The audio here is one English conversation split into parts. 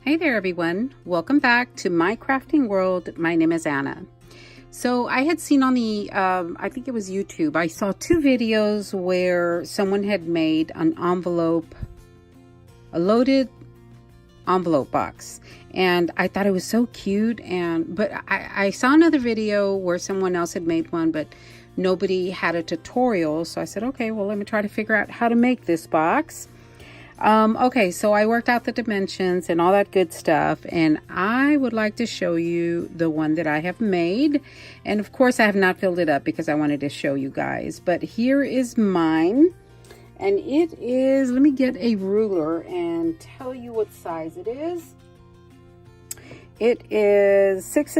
Hey there everyone, welcome back to my crafting world. My name is Anna. So I had seen on the, I think it was YouTube, I saw two videos where someone had made an envelope, a loaded envelope box. And I thought it was so cute. But I saw another video where someone else had made one, but nobody had a tutorial. So I said, okay, well, let me try to figure out how to make this box. Okay, so I worked out the dimensions and all that good stuff, and I would like to show you the one that I have made. And of course I have not filled it up because I wanted to show you guys, but here is mine. And it is, let me get a ruler and tell you what size it is. It is 6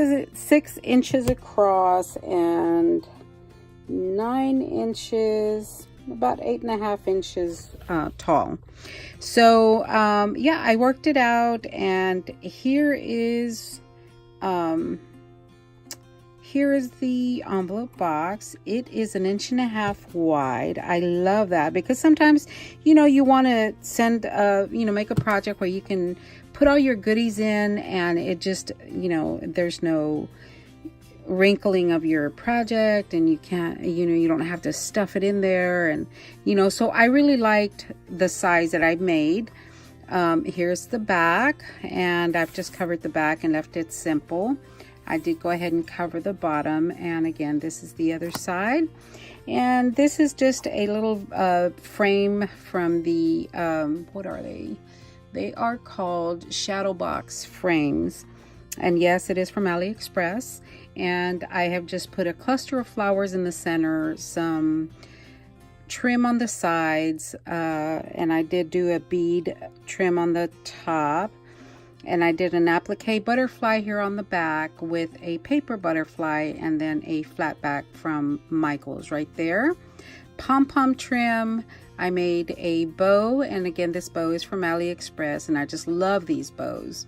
inches across and 9 inches, about 8.5 inches tall. So yeah, I worked it out, and here is the envelope box. It is 1.5 inches wide. I love that because sometimes, you know, you want to send make a project where you can put all your goodies in, and it just, you know, there's no wrinkling of your project, and you can't, you don't have to stuff it in there. And so I really liked the size that I made. Here's the back, and I've just covered the back and left it simple. I did go ahead and cover the bottom, and again, this is the other side. And this is just a little frame from the what are they? They are called shadow box frames. And yes, it is from AliExpress. And I have just put a cluster of flowers in the center, some trim on the sides, and I did do a bead trim on the top. And I did an applique butterfly here on the back with a paper butterfly, and then a flat back from Michaels right there. Pom-pom trim. I made a bow, and again, this bow is from AliExpress, and I just love these bows.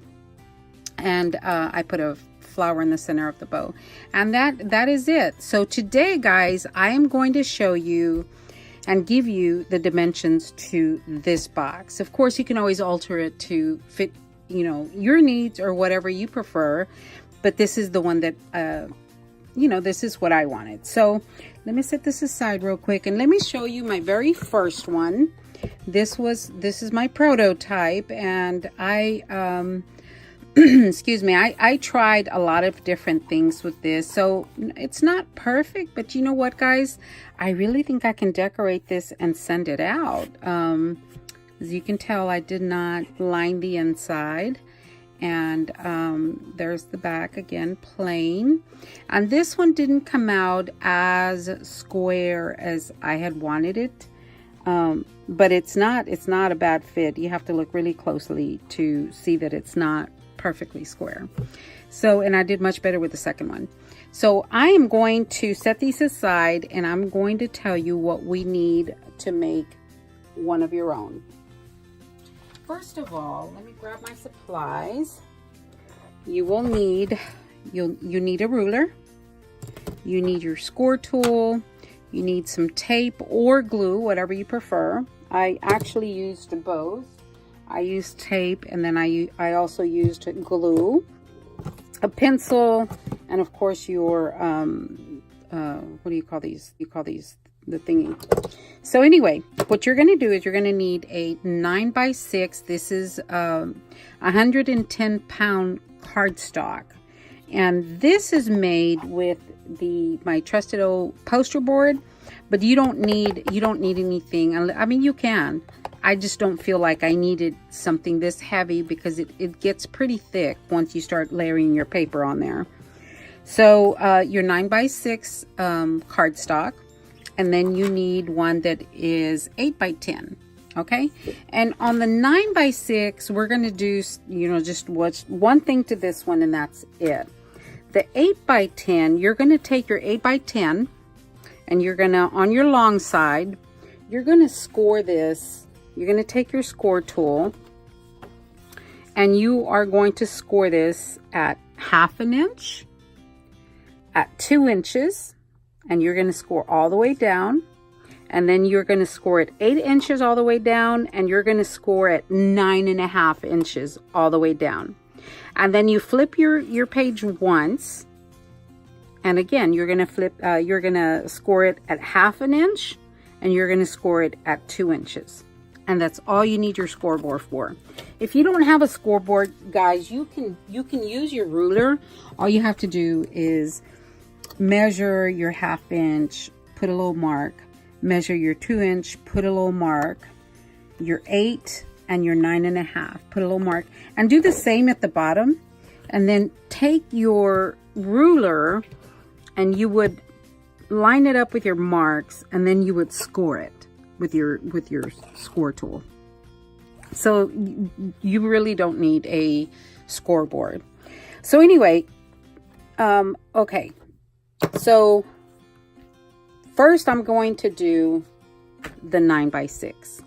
And I put a flower in the center of the bow, and that is it. So today, guys, I am going to show you and give you the dimensions to this box. Of course, you can always alter it to fit, your needs or whatever you prefer, but this is the one that this is what I wanted. So let me set this aside real quick, and let me show you my very first one. This is my prototype, and I excuse me, I tried a lot of different things with this, so it's not perfect, but you know what, guys, I really think I can decorate this and send it out. As you can tell, I did not line the inside, and there's the back again, plain. And this one didn't come out as square as I had wanted it, but it's not a bad fit. You have to look really closely to see that it's not perfectly square. So, and I did much better with the second one. So I am going to set these aside, and I'm going to tell you what we need to make one of your own. First of all, let me grab my supplies. You will need, you need a ruler. You need your score tool. You need some tape or glue, whatever you prefer. I actually used both. I used tape, and then I also used glue, a pencil, and of course your what do you call these? You call these the thingy. So anyway, what you're going to do is you're going to need a 9x6. This is 110-pound cardstock, and this is made with my trusted old poster board. But you don't need anything. I mean, you can. I just don't feel like I needed something this heavy because it gets pretty thick once you start layering your paper on there. So your 9x6 cardstock, and then you need one that is 8x10. Okay, and on the 9x6, we're going to do just one thing to this one, and that's it. The 8x10, you're going to take your 8x10, and you're going to, on your long side, you're going to score this. You're going to take your score tool, and you are going to score this at 1/2 inch, at 2 inches, and you're going to score all the way down, And then you're going to score it 8 inches all the way down, and you're going to score it 9.5 inches all the way down. And then you flip your page once, and again you're going to flip. You're going to score it at 1/2 inch, and you're going to score it at 2 inches. And that's all you need your scoreboard for. If you don't have a scoreboard, guys, you can use your ruler. All you have to do is measure your 1/2 inch, put a little mark. Measure your 2 inch, put a little mark, your 8 and your 9.5, put a little mark, and do the same at the bottom. And then take your ruler and you would line it up with your marks, and then you would score it with your score tool. So you really don't need a scoreboard. So anyway, okay, so first, I'm going to do the 9x6.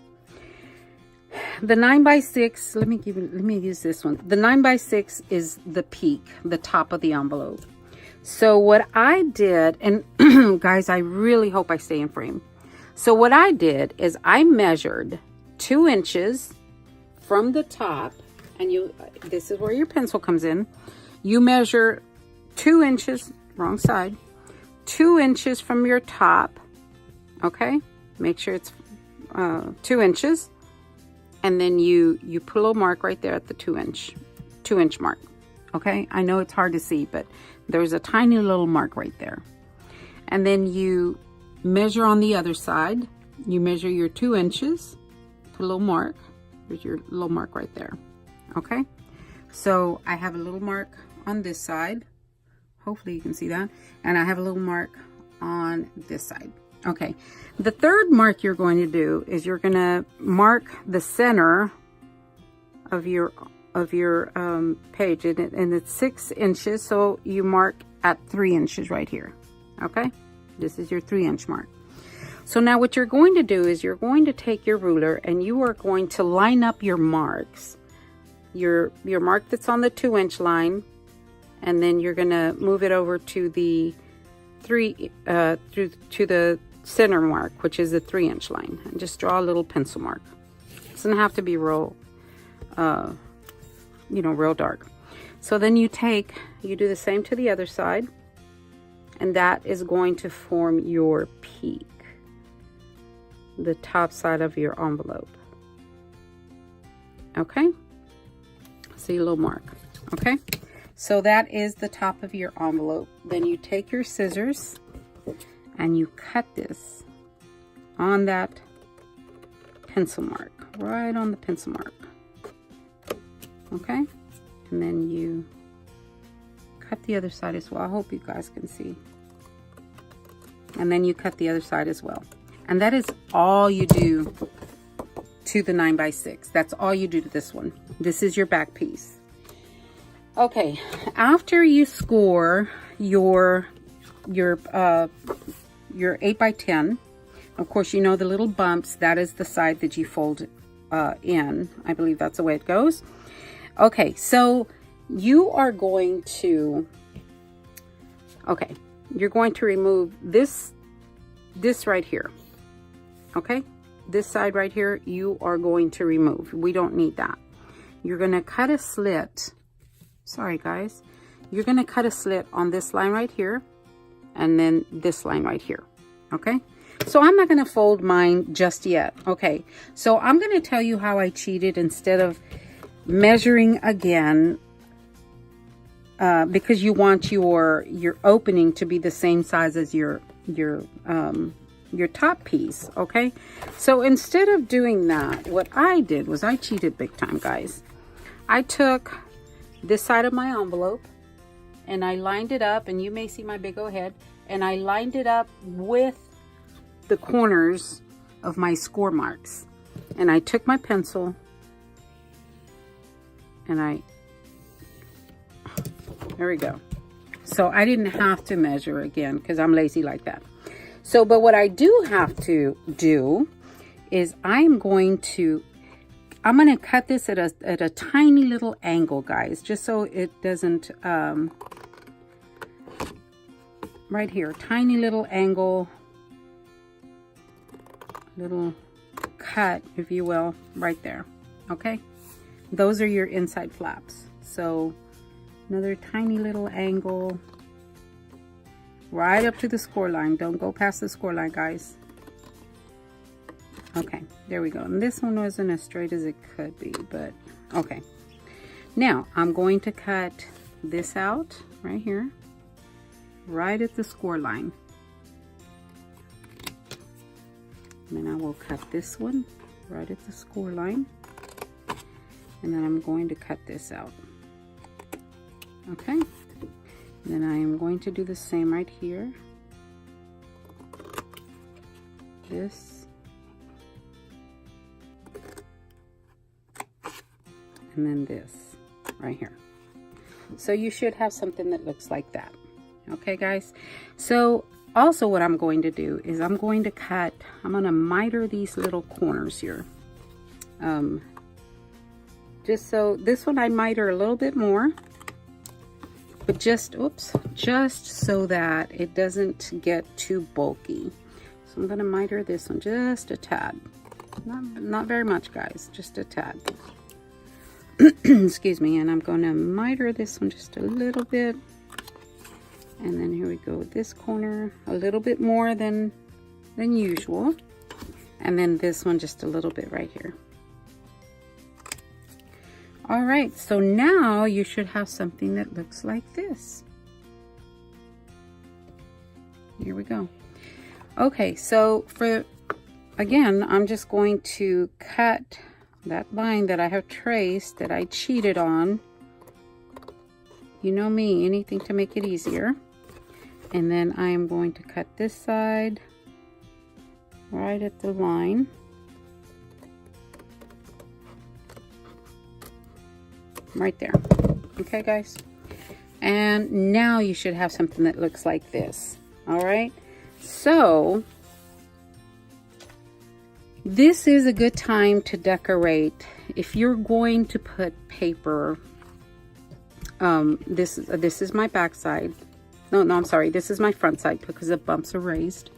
The 9x6, let me use this one. The 9x6 is the peak, the top of the envelope. So what I did, and guys, I really hope I stay in frame. So what I did is I measured 2 inches from the top, and this is where your pencil comes in. You measure 2 inches, wrong side, 2 inches from your top, okay? Make sure it's 2 inches, and then you put a little mark right there at the 2 inch mark, okay? I know it's hard to see, but there's a tiny little mark right there. And then you measure on the other side. You measure your 2 inches, put a little mark. There's your little mark right there, okay? So I have a little mark on this side. Hopefully you can see that. And I have a little mark on this side. Okay. The third mark you're going to do is you're going to mark the center of your page, and it's 6 inches. So you mark at 3 inches right here. Okay. This is your 3 inch mark. So now what you're going to do is you're going to take your ruler and you are going to line up your marks. Your mark that's on the 2 inch line, and then you're going to move it over to the to the center mark, which is the 3 inch line, and just draw a little pencil mark. It doesn't have to be real, real dark. So then you do the same to the other side, and that is going to form your peak, the top side of your envelope. Okay, see a little mark. Okay, so that is the top of your envelope. Then you take your scissors and you cut this on that pencil mark, right on the pencil mark. Okay, and then you cut the other side as well. I hope you guys can see. And then you cut the other side as well. And that is all you do to the 9x6. That's all you do to this one. This is your back piece. Okay, after you score your 8x10, of course, you know the little bumps, that is the side that you fold in. I believe that's the way it goes. Okay, so you are going to, you're going to remove this right here. Okay, this side right here, you are going to remove. We don't need that. You're going to cut a slit. Sorry, guys. You're going to cut a slit on this line right here, and then this line right here. Okay, so I'm not going to fold mine just yet. Okay, so I'm going to tell you how I cheated instead of measuring again, because you want your opening to be the same size as your top piece. Okay, so instead of doing that, what I did was I cheated big time, guys. I took this side of my envelope and I lined it up, and you may see my big old head, and I lined it up with the corners of my score marks. And I took my pencil and there we go. So I didn't have to measure again because I'm lazy like that. So, but what I do have to do is I'm going to cut this at a tiny little angle, guys, just so it doesn't, right here, tiny little angle little cut, if you will, right there. Okay, those are your inside flaps. So another tiny little angle right up to the score line. Don't go past the score line, guys. Okay, there we go. And this one wasn't as straight as it could be, but okay. Now I'm going to cut this out right here, right at the score line. And then I will cut this one right at the score line. And then I'm going to cut this out. Okay. Then I am going to do the same right here. This. And then this right here. So you should have something that looks like that. Okay, guys. So also what I'm going to do is I'm going to miter these little corners here. Just so this one I miter a little bit more, but just so that it doesn't get too bulky. So I'm going to miter this one just a tad. Not very much, guys, just a tad. Excuse me. And I'm going to miter this one just a little bit. And then here we go, this corner a little bit more than usual. And then this one just a little bit right here. All right, so now you should have something that looks like this. Here we go. Okay, so again, I'm just going to cut that line that I have traced, that I cheated on. You know me, anything to make it easier. And then I am going to cut this side right at the line. Right there. Okay, guys. And now you should have something that looks like this. All right. So this is a good time to decorate. If you're going to put paper, this is my back side. No, I'm sorry. This is my front side because the bumps are raised.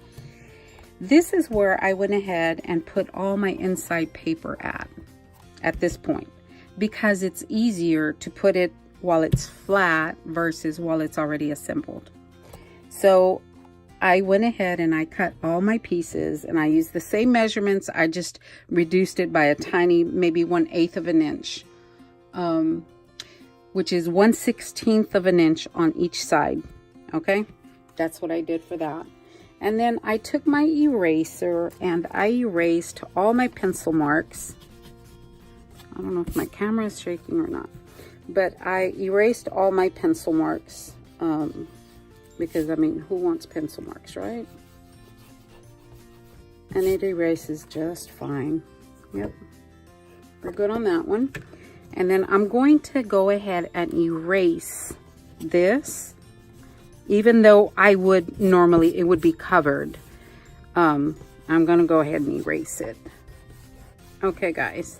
This is where I went ahead and put all my inside paper at this point, because it's easier to put it while it's flat versus while it's already assembled. So I went ahead and I cut all my pieces, and I used the same measurements. I just reduced it by a tiny, maybe 1/8 of an inch, which is 1/16 of an inch on each side. Okay, that's what I did for that. And then I took my eraser and I erased all my pencil marks. I don't know if my camera is shaking or not, but I erased all my pencil marks, because I mean, who wants pencil marks, right? And it erases just fine. Yep, we're good on that one. And then I'm going to go ahead and erase this, even though I would normally, it would be covered. I'm going to go ahead and erase it. Okay, guys.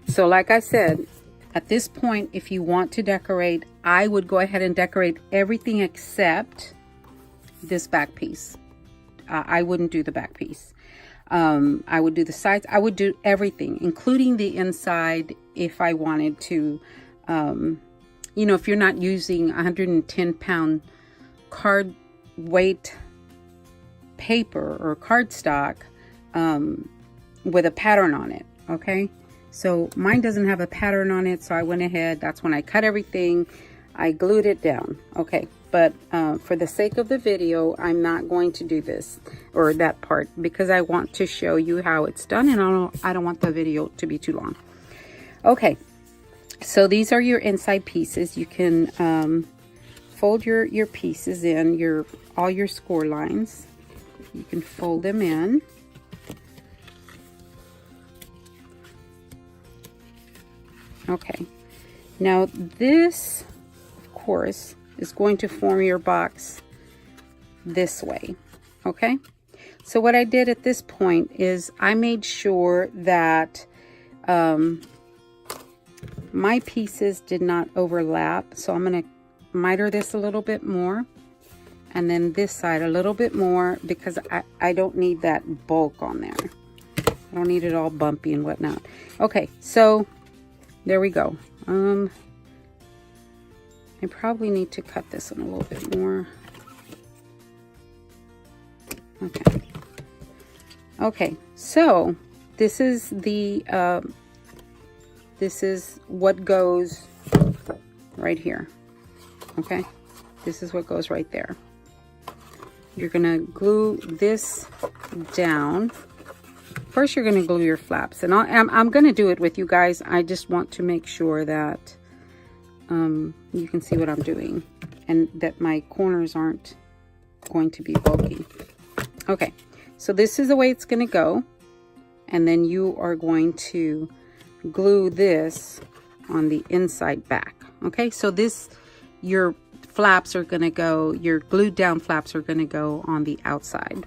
So like I said, at this point, if you want to decorate, I would go ahead and decorate everything except this back piece. I wouldn't do the back piece. I would do the sides. I would do everything, including the inside, if I wanted to. You know, if you're not using 110-pound card weight paper or cardstock with a pattern on it. Okay. So mine doesn't have a pattern on it, so I went ahead. That's when I cut everything. I glued it down. Okay, but for the sake of the video, I'm not going to do this or that part, because I want to show you how it's done, and I don't want the video to be too long. Okay, so these are your inside pieces. You can fold your pieces in, all your score lines. You can fold them in. Okay, now this, of course, is going to form your box this way. Okay, so what I did at this point is I made sure that my pieces did not overlap. So I'm going to miter this a little bit more, and then this side a little bit more, because I don't need that bulk on there. I don't need it all bumpy and whatnot. Okay, so there we go. I probably need to cut this one a little bit more. Okay. Okay, so this is the this is what goes right here. Okay, this is what goes right there. You're gonna glue this down. First, you're gonna glue your flaps, and I'm gonna do it with you guys. I just want to make sure that you can see what I'm doing, and that my corners aren't going to be bulky. Okay, so this is the way it's gonna go, and then you are going to glue this on the inside back. Okay, so this, your flaps are gonna go, your glued down flaps are gonna go on the outside.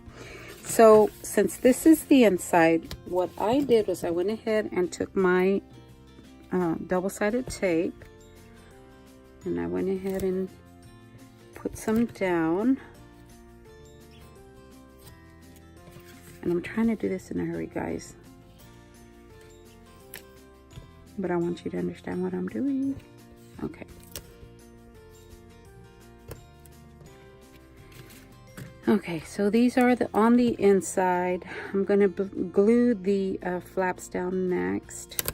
So since this is the inside, what I did was I went ahead and took my double-sided tape, and I went ahead and put some down. And I'm trying to do this in a hurry, guys, but I want you to understand what I'm doing. Okay. Okay, so these are on the inside. I'm gonna glue the flaps down next,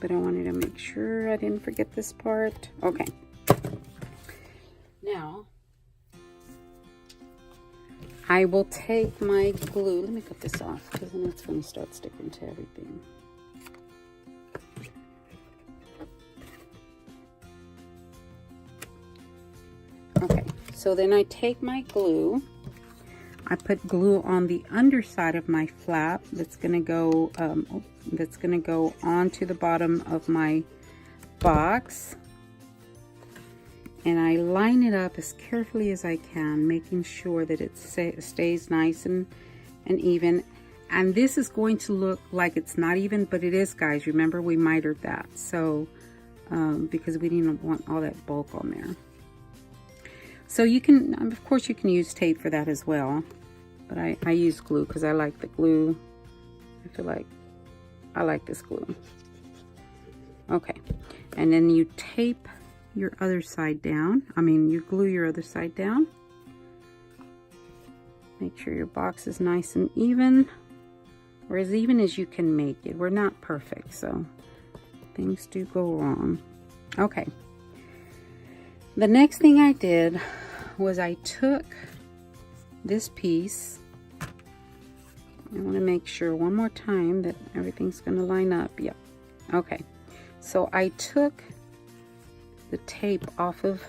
but I wanted to make sure I didn't forget this part. Okay. Now, I will take my glue. Let me cut this off, because then it's gonna start sticking to everything. Okay, so then I take my glue. I put glue on the underside of my flap. That's gonna go onto the bottom of my box, and I line it up as carefully as I can, making sure that it stays nice and even. And this is going to look like it's not even, but it is, guys. Remember, we mitered that, so because we didn't want all that bulk on there. So you can, of course, you can use tape for that as well, but I use glue because I like the glue. I feel like I like this glue. Okay, and then you tape your other side down. You glue your other side down. Make sure your box is nice and even, or as even as you can make it. We're not perfect, so things do go wrong. Okay. The next thing I did was I took this piece. I want to make sure one more time that everything's going to line up. Yep. Okay. So I took the tape off of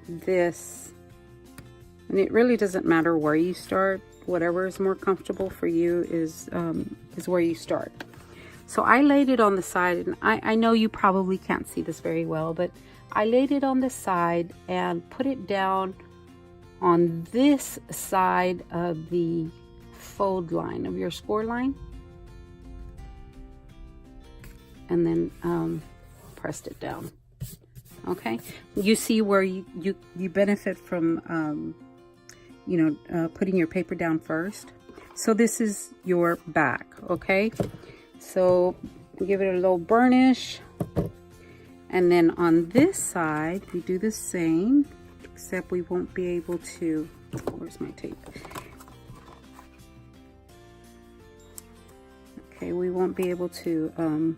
this, and it really doesn't matter where you start. Whatever is more comfortable for you is where you start. So I laid it on the side, and I know you probably can't see this very well, but I laid it on the side and put it down on this side of the fold line of your score line, and then pressed it down. Okay, you see where you benefit from putting your paper down first. So this is your back. Okay, so give it a little burnish, and then on this side we do the same, except we won't be able to, where's my tape? Okay, we won't be able to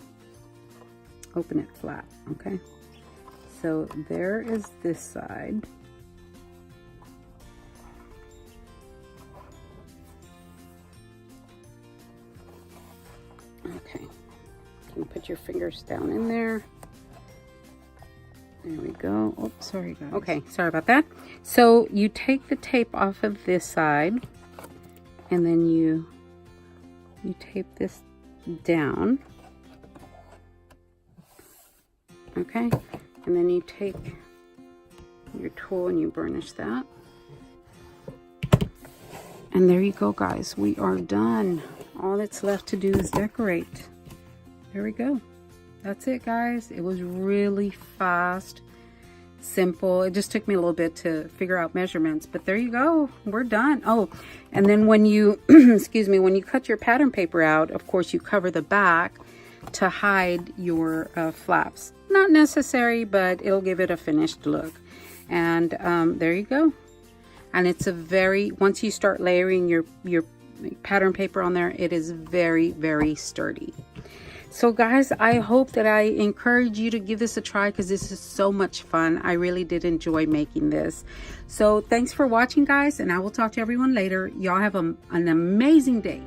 open it flat. Okay, so there is this side. Okay, you can put your fingers down in there. There we go. Oh, sorry guys. Okay, sorry about that. So you take the tape off of this side, and then you tape this down. Okay, and then you take your tool and you burnish that. And there you go, guys. We are done. All that's left to do is decorate. There we go. That's it, guys. It was really fast, simple. It just took me a little bit to figure out measurements, but there you go, we're done. Oh, and then when you excuse me, when you cut your pattern paper out, of course you cover the back to hide your flaps. Not necessary, but it'll give it a finished look. And there you go. And it's a very, once you start layering your pattern paper on there, it is very, very sturdy. So guys, I hope that I encourage you to give this a try, because this is so much fun. I really did enjoy making this. So thanks for watching, guys, and I will talk to everyone later. Y'all have an amazing day.